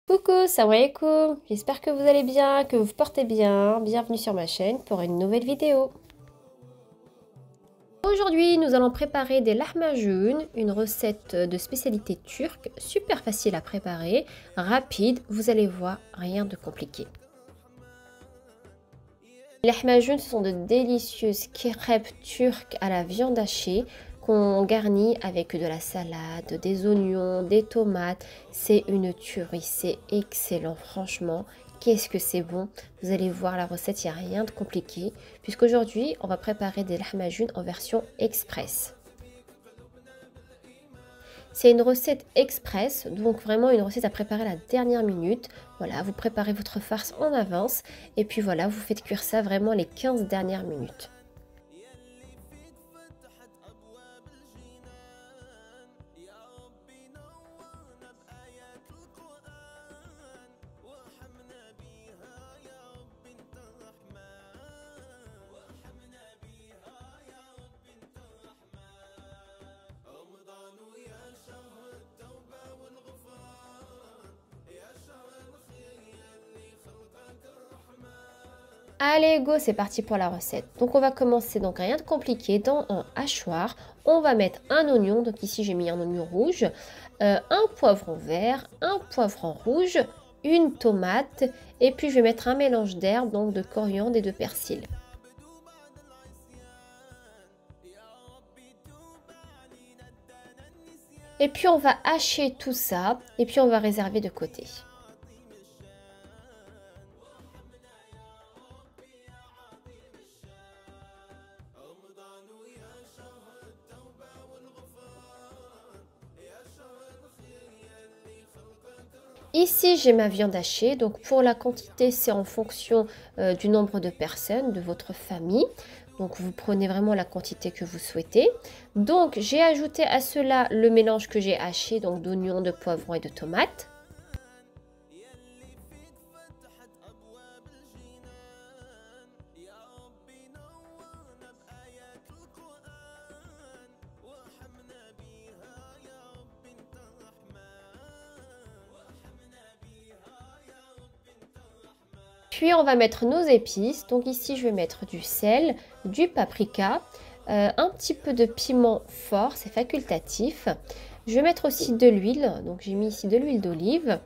Coucou, salam alaikum, j'espère que vous allez bien, que vous vous portez bien. Bienvenue sur ma chaîne pour une nouvelle vidéo. Aujourd'hui, nous allons préparer des lahmacun, une recette de spécialité turque, super facile à préparer, rapide, vous allez voir, rien de compliqué. Les lahmacun, ce sont de délicieuses crêpes turques à la viande hachée qu'on garnit avec de la salade, des oignons, des tomates. C'est une tuerie, c'est excellent, franchement. Qu'est-ce que c'est bon! Vous allez voir la recette, il n'y a rien de compliqué. Puisqu'aujourd'hui, on va préparer des lahmacun en version express. C'est une recette express, donc vraiment une recette à préparer à la dernière minute. Voilà, vous préparez votre farce en avance et puis voilà, vous faites cuire ça vraiment les 15 dernières minutes. Allez, go, c'est parti pour la recette. Donc on va commencer, donc rien de compliqué, dans un hachoir, on va mettre un oignon, donc ici j'ai mis un oignon rouge, un poivron vert, un poivron rouge, une tomate, et puis je vais mettre un mélange d'herbes, donc de coriandre et de persil. Et puis on va hacher tout ça, et puis on va réserver de côté. Ici, j'ai ma viande hachée, donc pour la quantité, c'est en fonction du nombre de personnes de votre famille. Donc vous prenez vraiment la quantité que vous souhaitez. Donc j'ai ajouté à cela le mélange que j'ai haché, donc d'oignons, de poivrons et de tomates. Puis on va mettre nos épices. Donc ici, je vais mettre du sel, du paprika, un petit peu de piment fort, c'est facultatif. Je vais mettre aussi de l'huile. Donc j'ai mis ici de l'huile d'olive.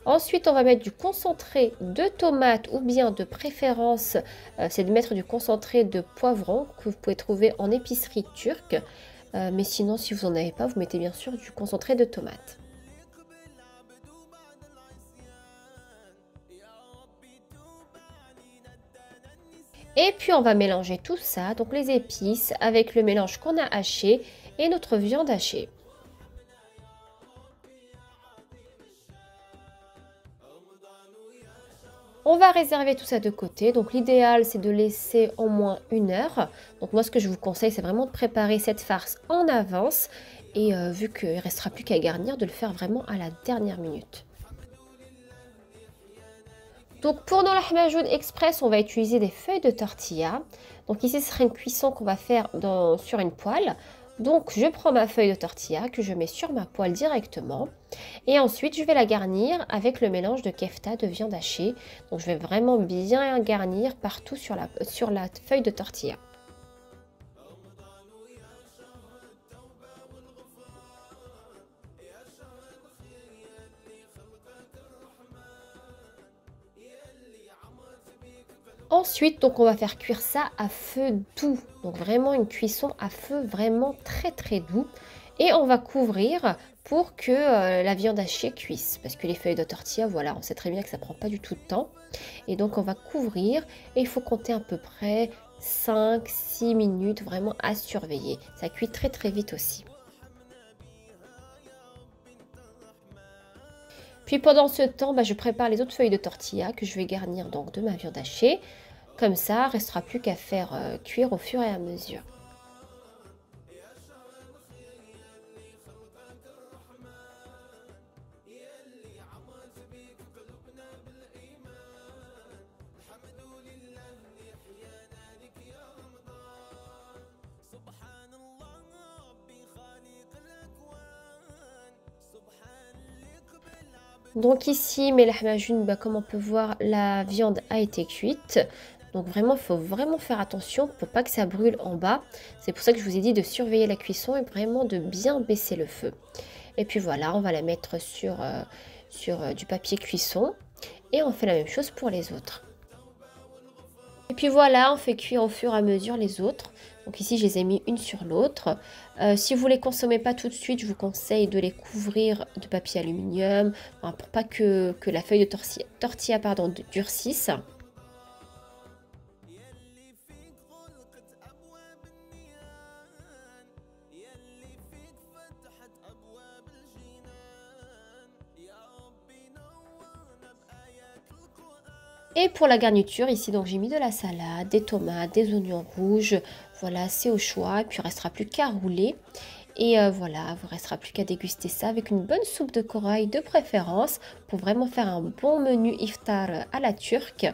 Ensuite, on va mettre du concentré de tomate ou bien de préférence, c'est de mettre du concentré de poivron que vous pouvez trouver en épicerie turque. Mais sinon, si vous n'en avez pas, vous mettez bien sûr du concentré de tomate. Et puis on va mélanger tout ça, donc les épices avec le mélange qu'on a haché et notre viande hachée. On va réserver tout ça de côté. Donc l'idéal, c'est de laisser au moins 1 heure. Donc moi, ce que je vous conseille, c'est vraiment de préparer cette farce en avance. Et vu qu'il ne restera plus qu'à garnir, de le faire vraiment à la dernière minute. Donc pour nos lahmacun express, on va utiliser des feuilles de tortilla. Donc ici, ce sera une cuisson qu'on va faire sur une poêle. Donc je prends ma feuille de tortilla que je mets sur ma poêle directement. Et ensuite, je vais la garnir avec le mélange de kefta, de viande hachée. Donc je vais vraiment bien garnir partout sur la feuille de tortilla. Ensuite, donc on va faire cuire ça à feu doux. Donc vraiment une cuisson à feu vraiment très doux. Et on va couvrir pour que la viande hachée cuisse. Parce que les feuilles de tortilla, voilà, on sait très bien que ça prend pas du tout de temps. Et donc on va couvrir et il faut compter à peu près 5-6 minutes vraiment à surveiller. Ça cuit très vite aussi. Puis pendant ce temps, je prépare les autres feuilles de tortilla que je vais garnir donc de ma viande hachée. Comme ça, restera plus qu'à faire cuire au fur et à mesure. Donc ici, mes lahmacun, comme on peut voir, la viande a été cuite. Donc vraiment, il faut vraiment faire attention pour pas que ça brûle en bas. C'est pour ça que je vous ai dit de surveiller la cuisson et vraiment de bien baisser le feu. Et puis voilà, on va la mettre sur, du papier cuisson. Et on fait la même chose pour les autres. Et puis voilà, on fait cuire au fur et à mesure les autres. Donc ici, je les ai mis une sur l'autre. Si vous ne les consommez pas tout de suite, je vous conseille de les couvrir de papier aluminium, pour pas que la feuille de tortilla durcisse. Et pour la garniture, ici, donc j'ai mis de la salade, des tomates, des oignons rouges. Voilà, c'est au choix. Et puis, il ne restera plus qu'à rouler. Et voilà, il ne restera plus qu'à déguster ça avec une bonne soupe de corail de préférence pour vraiment faire un bon menu iftar à la turque.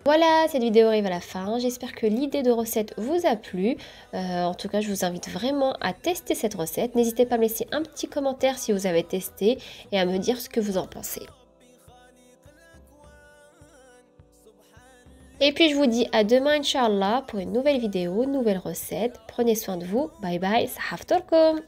Voilà, cette vidéo arrive à la fin. J'espère que l'idée de recette vous a plu. En tout cas, je vous invite vraiment à tester cette recette. N'hésitez pas à me laisser un petit commentaire si vous avez testé et à me dire ce que vous en pensez. Et puis, je vous dis à demain, Inch'Allah, pour une nouvelle vidéo, une nouvelle recette. Prenez soin de vous. Bye bye. Sahaftorkum.